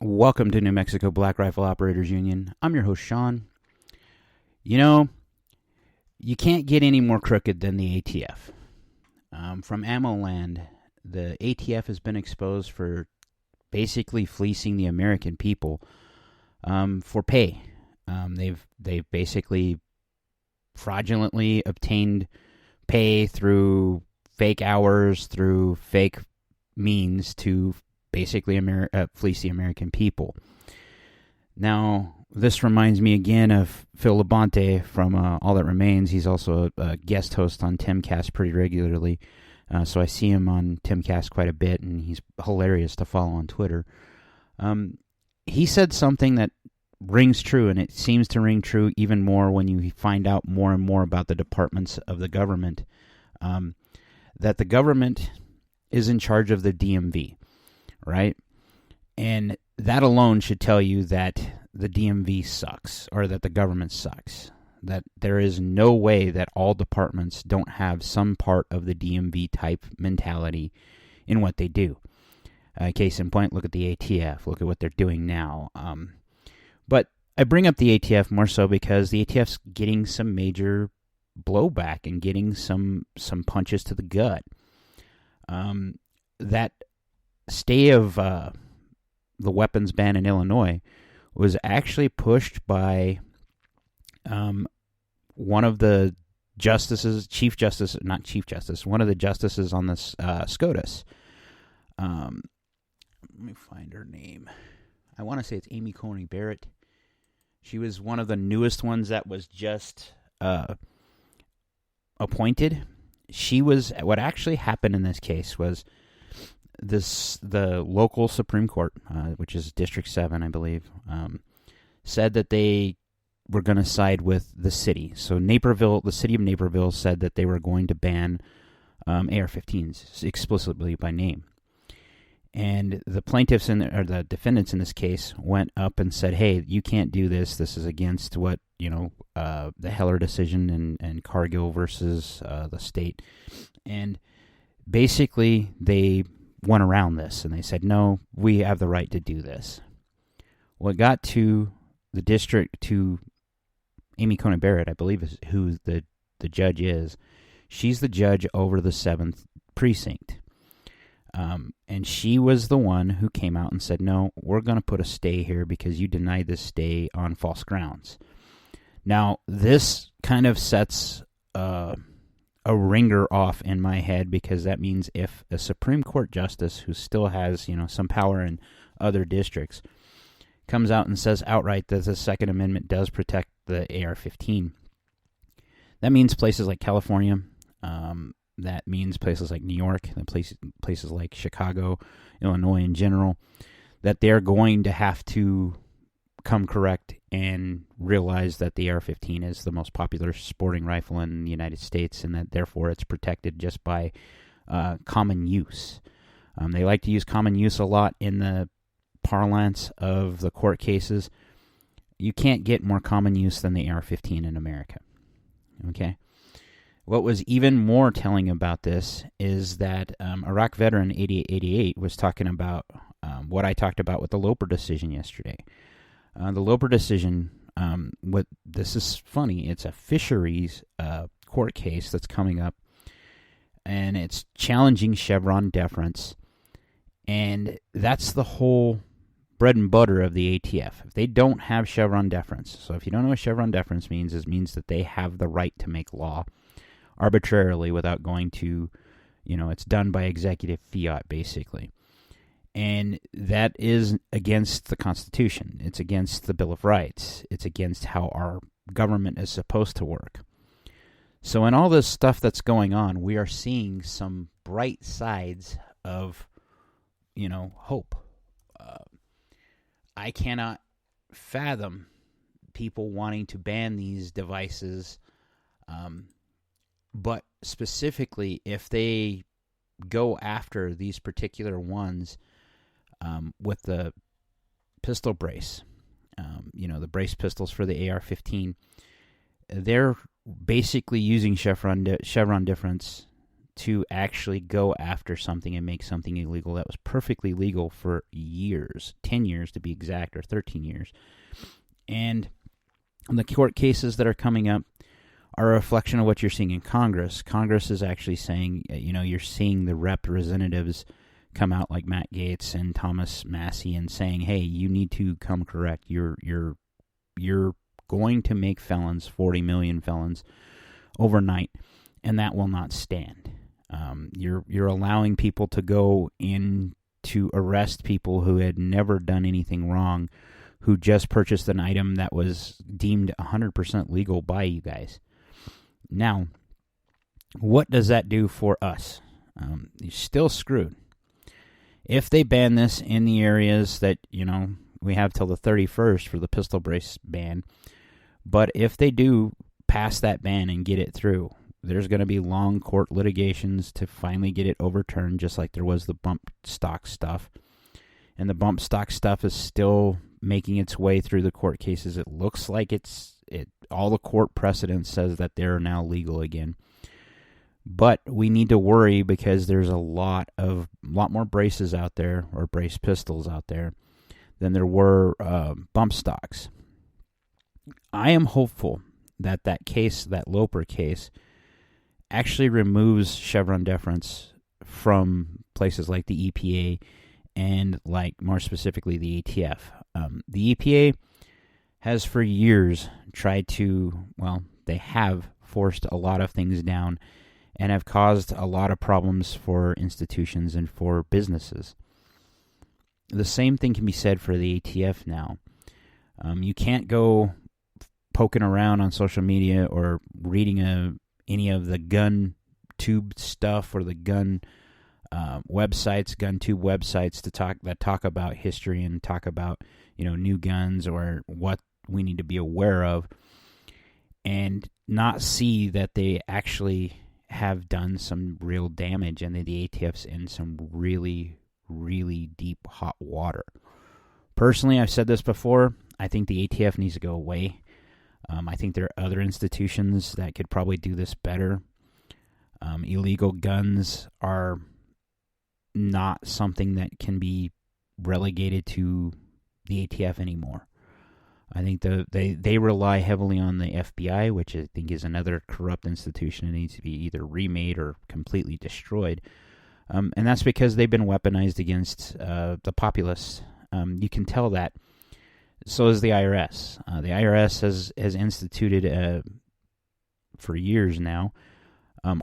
Welcome to New Mexico Black Rifle Operators Union. I'm your host, Sean. You know, you can't get any more crooked than the ATF. From Ammo Land, the ATF has been exposed for basically fleecing the American people for pay. They've basically fraudulently obtained pay through fake hours, through fake means to basically fleece the American people. Now, this reminds me again of Phil Labonte from All That Remains. He's also a guest host on Timcast pretty regularly, so I see him on Timcast quite a bit, and he's hilarious to follow on Twitter. He said something that rings true, and it seems to ring true even more when you find out more and more about the departments of the government, that the government is in charge of the DMV. Right? And that alone should tell you that the DMV sucks, or that the government sucks. That there is no way that all departments don't have some part of the DMV type mentality in what they do. Case in point, look at the ATF. Look at what they're doing now. But I bring up the ATF more so because the ATF's getting some major blowback and getting some punches to the gut. That stay of the weapons ban in Illinois was actually pushed by one of the justices, one of the justices on this Scotus. Let me find her name. I want to say it's Amy Coney Barrett. She was one of the newest ones that was just appointed. What actually happened in this case was the local Supreme Court, which is District 7, I believe, said that they were going to side with the city. So the city of Naperville said that they were going to ban AR-15s explicitly by name. And the plaintiffs or the defendants in this case went up and said, hey, you can't do this. This is against what, the Heller decision and Cargill versus the state. And basically they went around this, and they said, no, we have the right to do this. Well, it got to the district, to Amy Coney Barrett, I believe is who the judge is. She's the judge over the 7th precinct. And she was the one who came out and said, no, we're going to put a stay here because you denied this stay on false grounds. Now, this kind of sets a ringer off in my head, because that means if a Supreme Court justice who still has, some power in other districts comes out and says outright that the Second Amendment does protect the AR-15, that means places like California, that means places like New York, and places like Chicago, Illinois in general, that they're going to have to come correct and realize that the AR-15 is the most popular sporting rifle in the United States, and that therefore it's protected just by common use. They like to use common use a lot in the parlance of the court cases. You can't get more common use than the AR-15 in America. Okay? What was even more telling about this is that Iraq veteran 8888 was talking about what I talked about with the Loper decision yesterday. The Loper decision, this is funny, it's a fisheries court case that's coming up, and it's challenging Chevron deference, and that's the whole bread and butter of the ATF. If they don't have Chevron deference, so if you don't know what Chevron deference means, it means that they have the right to make law arbitrarily without going to, it's done by executive fiat, basically. And that is against the Constitution. It's against the Bill of Rights. It's against how our government is supposed to work. So in all this stuff that's going on, we are seeing some bright sides of, hope. I cannot fathom people wanting to ban these devices, but specifically if they go after these particular ones with the pistol brace, the brace pistols for the AR-15, they're basically using Chevron difference to actually go after something and make something illegal that was perfectly legal for years, 10 years to be exact, or 13 years. And the court cases that are coming up are a reflection of what you're seeing in Congress. Congress is actually saying, you're seeing the representatives come out like Matt Gaetz and Thomas Massie and saying, hey, you need to come correct. You're going to make felons, 40 million felons, overnight, and that will not stand. You're allowing people to go in to arrest people who had never done anything wrong, who just purchased an item that was deemed 100% legal by you guys. Now, what does that do for us? You're still screwed. If they ban this in the areas that, we have till the 31st for the pistol brace ban, but if they do pass that ban and get it through, there's going to be long court litigations to finally get it overturned, just like there was the bump stock stuff. And the bump stock stuff is still making its way through the court cases. It looks like all the court precedent says that they're now legal again. But we need to worry because there's a lot more braces out there, or brace pistols out there, than there were bump stocks. I am hopeful that case, that Loper case, actually removes Chevron deference from places like the EPA and, like, more specifically, the ATF. The EPA has for years tried to, they have forced a lot of things down and have caused a lot of problems for institutions and for businesses. The same thing can be said for the ATF now. You can't go poking around on social media or reading any of the gun tube stuff or the gun websites, gun tube websites that talk about history and talk about new guns or what we need to be aware of, and not see that they actually have done some real damage and that the ATF's in some really, really deep hot water. Personally, I've said this before, I think the ATF needs to go away. I think there are other institutions that could probably do this better. Illegal guns are not something that can be relegated to the ATF anymore. I think they rely heavily on the FBI, which I think is another corrupt institution and needs to be either remade or completely destroyed. And that's because they've been weaponized against the populace. You can tell that. So is the IRS. The IRS has instituted for years now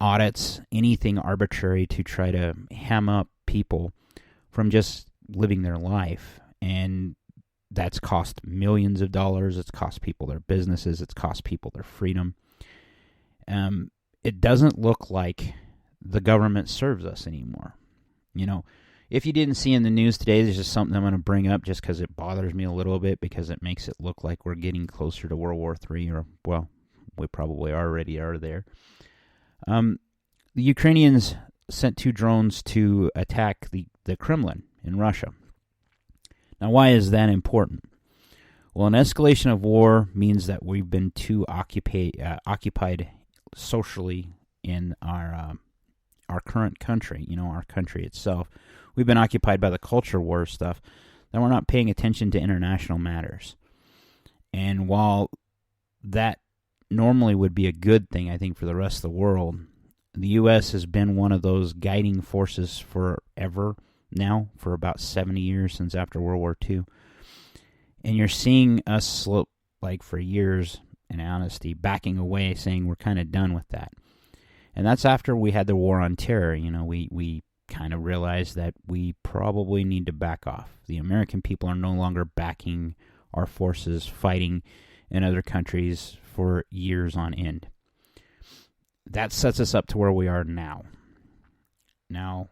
audits, anything arbitrary to try to ham up people from just living their life. And that's cost millions of dollars. It's cost people their businesses. It's cost people their freedom. It doesn't look like the government serves us anymore. If you didn't see in the news today, there's just something I'm going to bring up just because it bothers me a little bit, because it makes it look like we're getting closer to World War III, or, we probably already are there. The Ukrainians sent 2 drones to attack the Kremlin in Russia. Now, why is that important? Well, an escalation of war means that we've been too occupied socially in our current country, our country itself. We've been occupied by the culture war stuff, that we're not paying attention to international matters. And while that normally would be a good thing, I think, for the rest of the world, the U.S. has been one of those guiding forces forever now, for about 70 years, since after World War II. And you're seeing us slope, like for years, in honesty, backing away, saying we're kind of done with that. And that's after we had the war on terror. We kind of realized that we probably need to back off. The American people are no longer backing our forces fighting in other countries for years on end. That sets us up to where we are now. Now,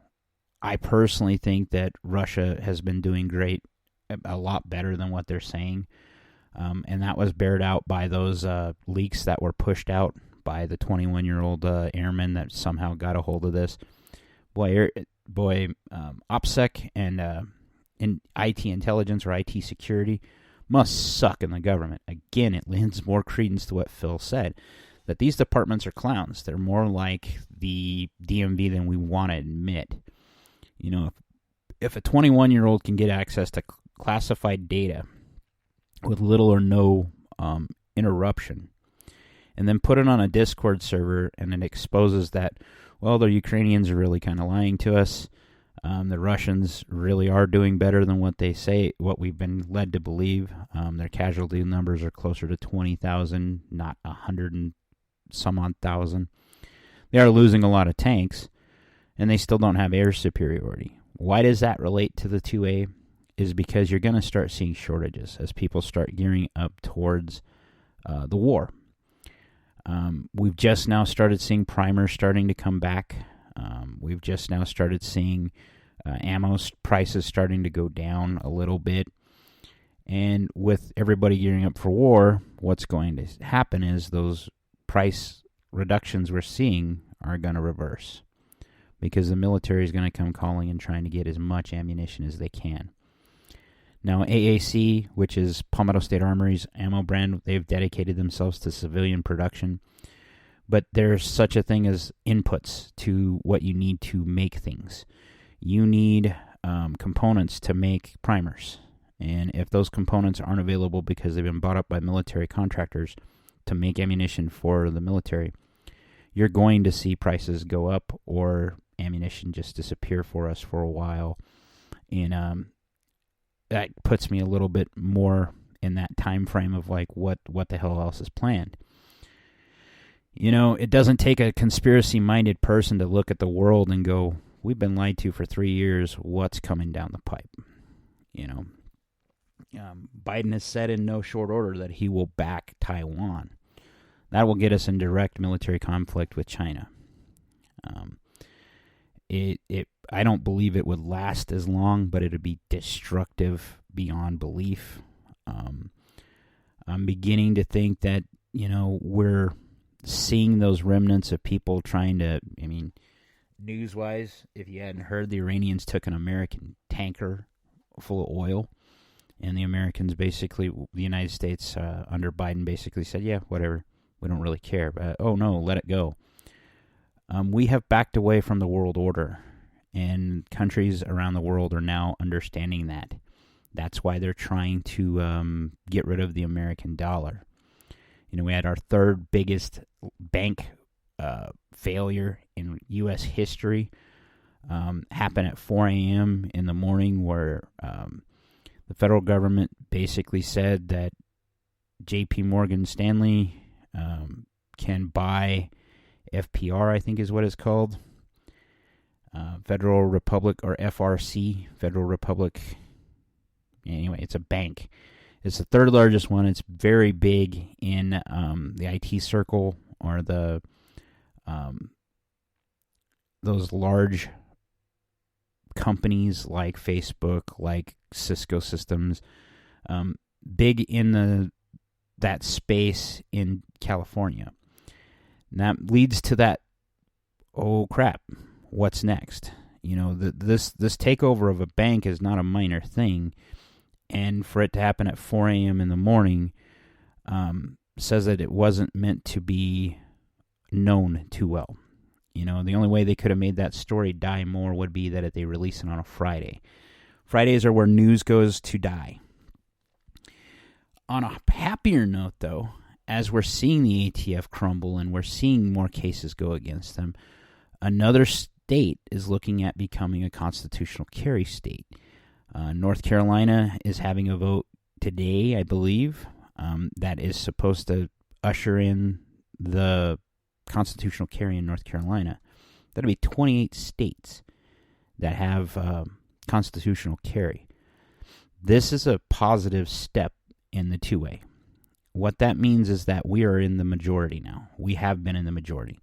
I personally think that Russia has been doing great, a lot better than what they're saying. And that was bared out by those leaks that were pushed out by the 21-year-old airman that somehow got a hold of this. OPSEC and IT intelligence or IT security must suck in the government. Again, it lends more credence to what Phil said. that these departments are clowns. They're more like the DMV than we want to admit. You know, if a 21-year-old can get access to classified data with little or no interruption, and then put it on a Discord server, and it exposes that, well, the Ukrainians are really kind of lying to us. The Russians really are doing better than what they say, what we've been led to believe. Their casualty numbers are closer to 20,000, not 100 and some odd thousand. They are losing a lot of tanks, and they still don't have air superiority. Why does that relate to the 2A? Is because you're going to start seeing shortages as people start gearing up towards the war. We've just now started seeing primers starting to come back. We've just now started seeing ammo prices starting to go down a little bit. And with everybody gearing up for war, what's going to happen is those price reductions we're seeing are going to reverse, because the military is going to come calling and trying to get as much ammunition as they can. Now, AAC, which is Palmetto State Armory's ammo brand, they've dedicated themselves to civilian production. But there's such a thing as inputs to what you need to make things. You need components to make primers. And if those components aren't available because they've been bought up by military contractors to make ammunition for the military, you're going to see prices go up or ammunition just disappear for us for a while. And that puts me a little bit more in that time frame of like what the hell else is planned. You know, it doesn't take a conspiracy-minded person to look at the world and go, we've been lied to for 3 years, what's coming down the pipe? You know, Biden has said in no short order that he will back Taiwan. That will get us in direct military conflict with China. I don't believe it would last as long, but it would be destructive beyond belief. I'm beginning to think that, you know, we're seeing those remnants of people trying to, I mean, news-wise, if you hadn't heard, the Iranians took an American tanker full of oil, and the Americans basically, the United States under Biden basically said, yeah, whatever, we don't really care. But, oh no, let it go. We have backed away from the world order, and countries around the world are now understanding that. That's why they're trying to get rid of the American dollar. You know, we had our third biggest bank failure in U.S. history happen at 4 a.m. in the morning, where the federal government basically said that J.P. Morgan Stanley can buy FPR, I think is what it's called, Federal Republic, or FRC, Federal Republic. Anyway, it's a bank. It's the third largest one. It's very big in the IT circle, or the those large companies like Facebook, like Cisco Systems, big in that space in California. And that leads to that, oh crap, what's next? You know, this takeover of a bank is not a minor thing. And for it to happen at 4 a.m. in the morning says that it wasn't meant to be known too well. You know, the only way they could have made that story die more would be that they release it on a Friday. Fridays are where news goes to die. On a happier note, though, as we're seeing the ATF crumble and we're seeing more cases go against them, another state is looking at becoming a constitutional carry state. North Carolina is having a vote today, I believe, that is supposed to usher in the constitutional carry in North Carolina. That'll be 28 states that have constitutional carry. This is a positive step in the 2A. What that means is that we are in the majority now. We have been in the majority.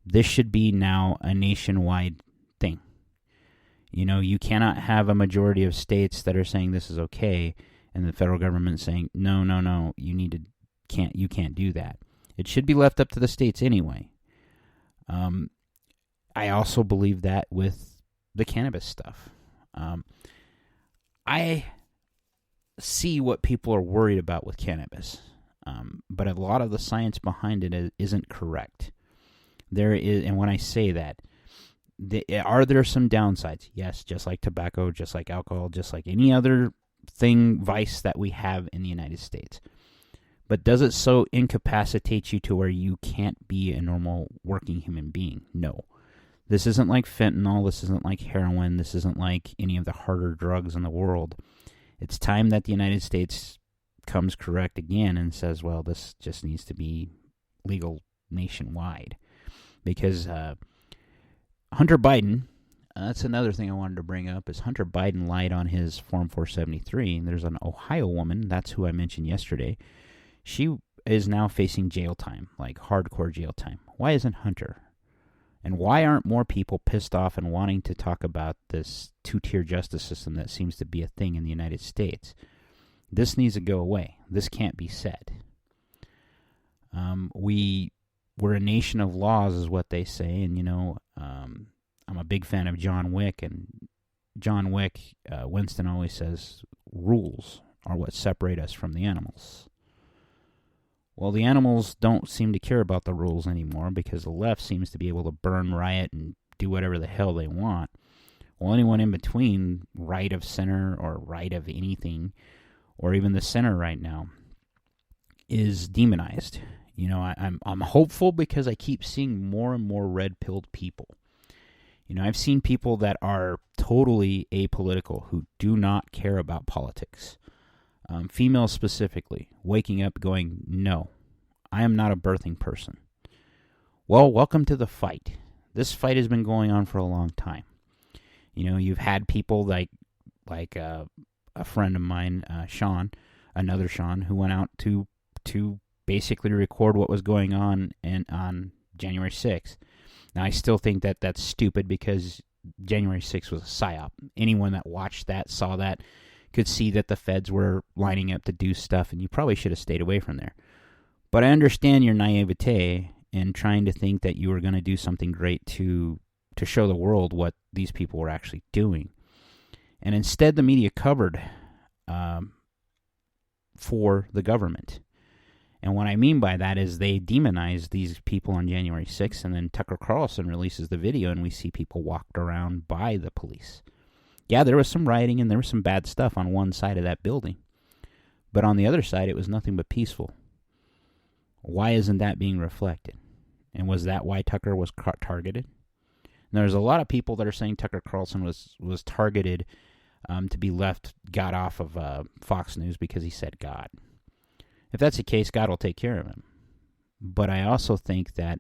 This should be now a nationwide thing. You know, you cannot have a majority of states that are saying this is okay, and the federal government saying no, you can't do that. It should be left up to the states anyway. I also believe that with the cannabis stuff. I see what people are worried about with cannabis. But a lot of the science behind it isn't correct. There is, and when I say that, are there some downsides? Yes, just like tobacco, just like alcohol, just like any other vice that we have in the United States. But does it so incapacitate you to where you can't be a normal working human being? No. This isn't like fentanyl. This isn't like heroin. This isn't like any of the harder drugs in the world. It's time that the United States comes correct again and says, well, this just needs to be legal nationwide. Because Hunter Biden, that's another thing I wanted to bring up, is Hunter Biden lied on his Form 473. And there's an Ohio woman, that's who I mentioned yesterday. She is now facing jail time, like hardcore jail time. Why isn't Hunter? And why aren't more people pissed off and wanting to talk about this two-tier justice system that seems to be a thing in the United States? This needs to go away. This can't be said. We're a nation of laws, is what they say. And, I'm a big fan of John Wick. And John Wick, Winston always says, rules are what separate us from the animals. Well, the animals don't seem to care about the rules anymore because the left seems to be able to burn, riot, and do whatever the hell they want. Well, anyone in between, right of center or right of anything, or even the center right now, is demonized. I'm hopeful because I keep seeing more and more red-pilled people. I've seen people that are totally apolitical who do not care about politics. Females specifically, waking up going, no, I am not a birthing person. Well, welcome to the fight. This fight has been going on for a long time. You've had people like a friend of mine, Sean, another Sean, who went out to basically record what was going on on January 6th. Now, I still think that that's stupid because January 6th was a psyop. Anyone that watched that, saw that, could see that the feds were lining up to do stuff, and you probably should have stayed away from there. But I understand your naivete in trying to think that you were going to do something great to show the world what these people were actually doing. And instead, the media covered for the government. And what I mean by that is they demonized these people on January 6th, and then Tucker Carlson releases the video, and we see people walked around by the police. Yeah, there was some rioting and there was some bad stuff on one side of that building. But on the other side, it was nothing but peaceful. Why isn't that being reflected? And was that why Tucker was targeted? And there's a lot of people that are saying Tucker Carlson was targeted to be got off of Fox News because he said God. If that's the case, God will take care of him. But I also think that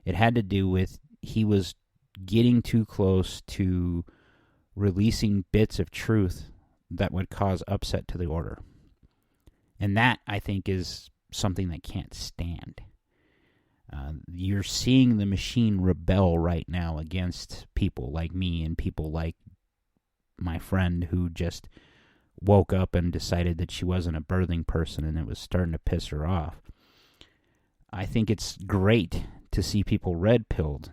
it had to do with he was getting too close to releasing bits of truth that would cause upset to the order. And that, I think, is something that can't stand. You're seeing the machine rebel right now against people like me and people like my friend who just woke up and decided that she wasn't a birthing person and it was starting to piss her off. I think it's great to see people red-pilled.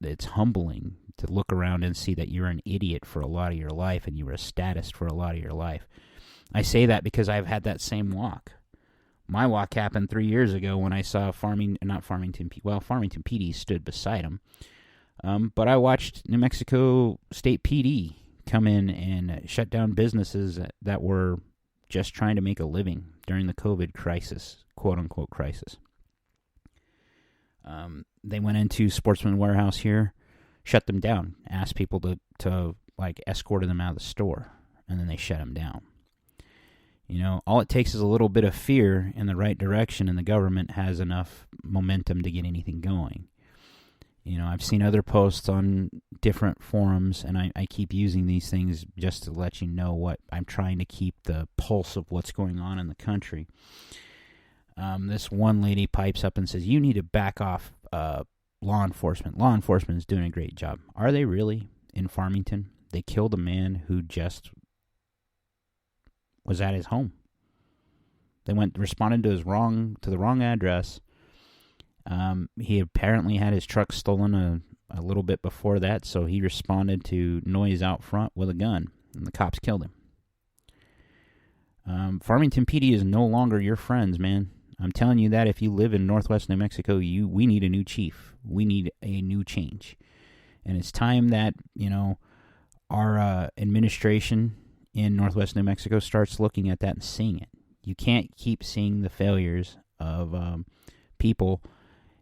It's humbling to look around and see that you're an idiot for a lot of your life and you were a statist for a lot of your life. I say that because I've had that same walk. My walk happened 3 years ago when I saw Farmington PD stood beside him. But I watched New Mexico State PD come in and shut down businesses that were just trying to make a living during the COVID crisis, quote-unquote crisis. They went into Sportsman Warehouse here, shut them down, asked people to escort them out of the store, and then they shut them down. All it takes is a little bit of fear in the right direction, and the government has enough momentum to get anything going. I've seen other posts on different forums, and I keep using these things just to let you know what I'm trying to keep the pulse of what's going on in the country. This one lady pipes up and says, you need to back off law enforcement. Law enforcement is doing a great job. Are they really? In Farmington, they killed a man who just was at his home. They responded to the wrong address. He apparently had his truck stolen a little bit before that, so he responded to noise out front with a gun, and the cops killed him. Farmington PD is no longer your friends, man. I'm telling you that if you live in northwest New Mexico, we need a new chief. We need a new change. And it's time that, our administration in northwest New Mexico starts looking at that and seeing it. You can't keep seeing the failures of people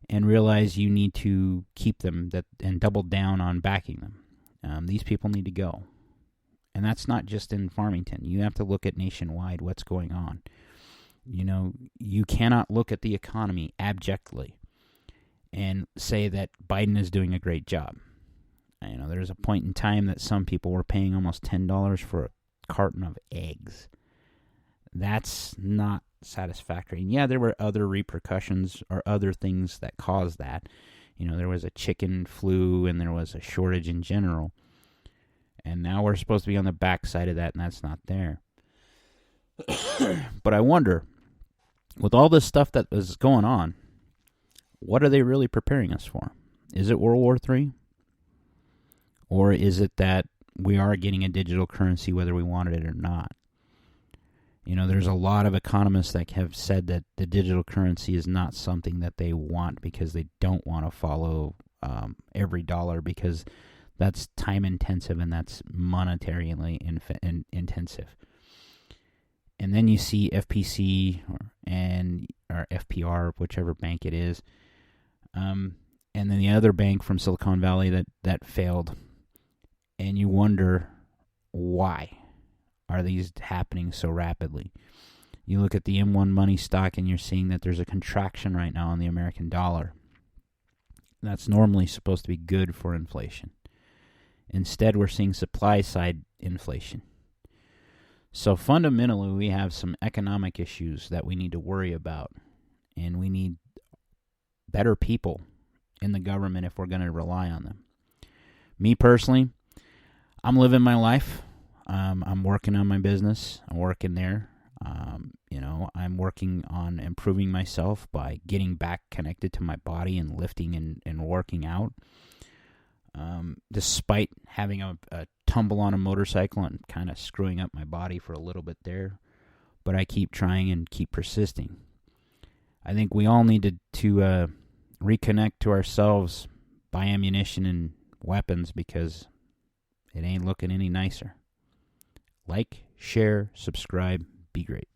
and realize you need to keep them and double down on backing them. These people need to go. And that's not just in Farmington. You have to look at nationwide what's going on. You cannot look at the economy abjectly and say that Biden is doing a great job. There's a point in time that some people were paying almost $10 for a carton of eggs. That's not satisfactory. And yeah, there were other repercussions or other things that caused that. There was a chicken flu and there was a shortage in general. And now we're supposed to be on the backside of that, and that's not there. But I wonder, with all this stuff that is going on, what are they really preparing us for? Is it World War III? Or is it that we are getting a digital currency whether we wanted it or not? There's a lot of economists that have said that the digital currency is not something that they want because they don't want to follow every dollar, because that's time intensive and that's monetarily intensive. And then you see FPC or FPR, whichever bank it is, and then the other bank from Silicon Valley that failed. And you wonder, why are these happening so rapidly? You look at the M1 Money stock and you're seeing that there's a contraction right now on the American dollar. That's normally supposed to be good for inflation. Instead, we're seeing supply-side inflation. So fundamentally, we have some economic issues that we need to worry about. And we need better people in the government if we're going to rely on them. Me personally, I'm living my life. I'm working on my business. I'm working there. I'm working on improving myself by getting back connected to my body and lifting and working out. Despite having a tumble on a motorcycle and kind of screwing up my body for a little bit there. But I keep trying and keep persisting. I think we all need to reconnect to ourselves, buy ammunition and weapons, because it ain't looking any nicer. Like, share, subscribe, be great.